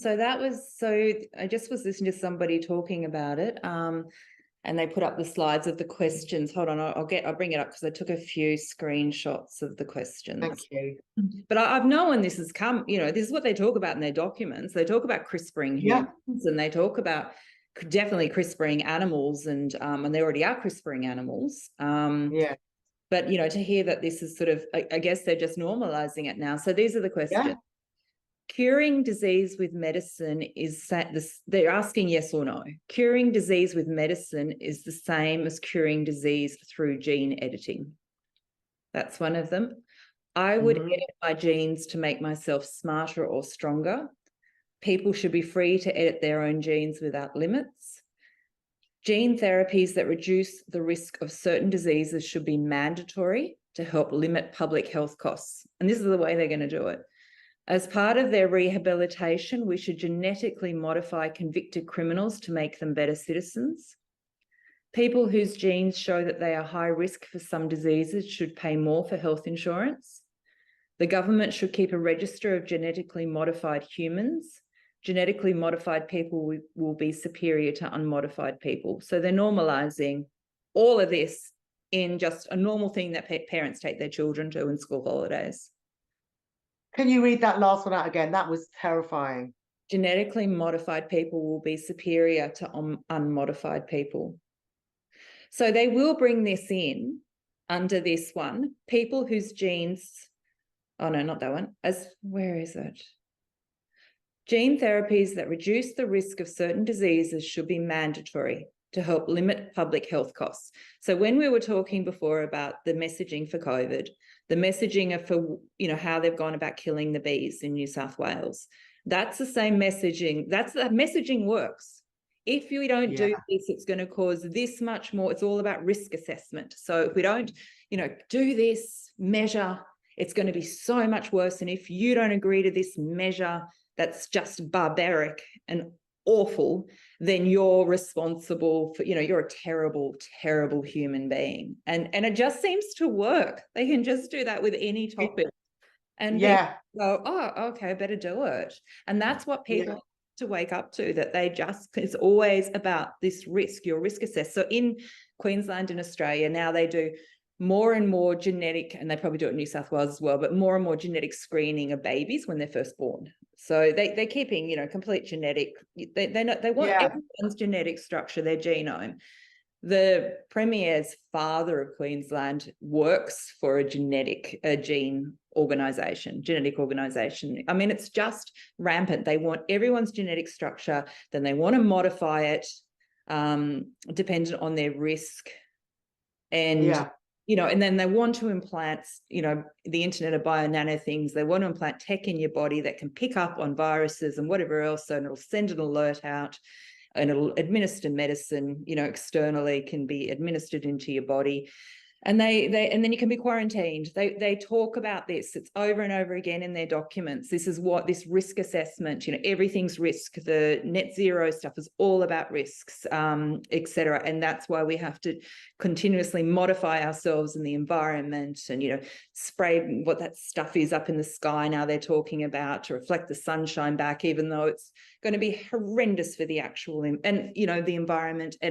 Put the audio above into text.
So I just was listening to somebody talking about it. And they put up the slides of the questions. Hold on, I'll bring it up because I took a few screenshots of the questions. Thank you. But I've known this has come, this is what they talk about in their documents. They talk about CRISPRing humans, and they talk about definitely CRISPRing animals, and they already are CRISPRing animals. But, to hear that this is sort of, I guess they're just normalizing it now. So these are the questions. Yeah. Curing disease with medicine they're asking yes or no. Curing disease with medicine is the same as curing disease through gene editing. That's one of them. I would edit my genes to make myself smarter or stronger. People should be free to edit their own genes without limits. Gene therapies that reduce the risk of certain diseases should be mandatory to help limit public health costs. And this is the way they're going to do it. As part of their rehabilitation, we should genetically modify convicted criminals to make them better citizens. People whose genes show that they are high risk for some diseases should pay more for health insurance. The government should keep a register of genetically modified humans. Genetically modified people will be superior to unmodified people. So they're normalising all of this in just a normal thing that parents take their children to in school holidays. Can you read that last one out again? That was terrifying. Genetically modified people will be superior to unmodified people. So they will bring this in under this one. People whose genes, oh no, not that one. Where is it? Gene therapies that reduce the risk of certain diseases should be mandatory to help limit public health costs. So when we were talking before about the messaging for COVID, the messaging for, how they've gone about killing the bees in New South Wales, that's the same messaging. That messaging works. If you don't do this, it's going to cause this much more. It's all about risk assessment. So if we don't, do this measure, it's going to be so much worse. And if you don't agree to this measure, that's just barbaric and awful, then you're responsible for, you're a terrible, terrible human being. And it just seems to work. They can just do that with any topic. And people go, oh, okay, I better do it. And that's what people have to wake up to, that it's always about this risk, your risk assess. So in Queensland and Australia, now they do more and more genetic, and they probably do it in New South Wales as well, but more and more genetic screening of babies when they're first born. So they're keeping, complete genetic, they want everyone's genetic structure, their genome. The Premier's father of Queensland works for a genetic organisation. I mean, it's just rampant. They want everyone's genetic structure, then they want to modify it dependent on their risk. And and then they want to implant, the Internet of Bio-Nano things. They want to implant tech in your body that can pick up on viruses and whatever else, and it'll send an alert out, and it'll administer medicine, externally, can be administered into your body. And and then you can be quarantined. They talk about this. It's over and over again in their documents. This is what this risk assessment, everything's risk. The net zero stuff is all about risks, et cetera. And that's why we have to continuously modify ourselves in the environment and, spray what that stuff is up in the sky now they're talking about to reflect the sunshine back, even though it's going to be horrendous for the actual, the environment. And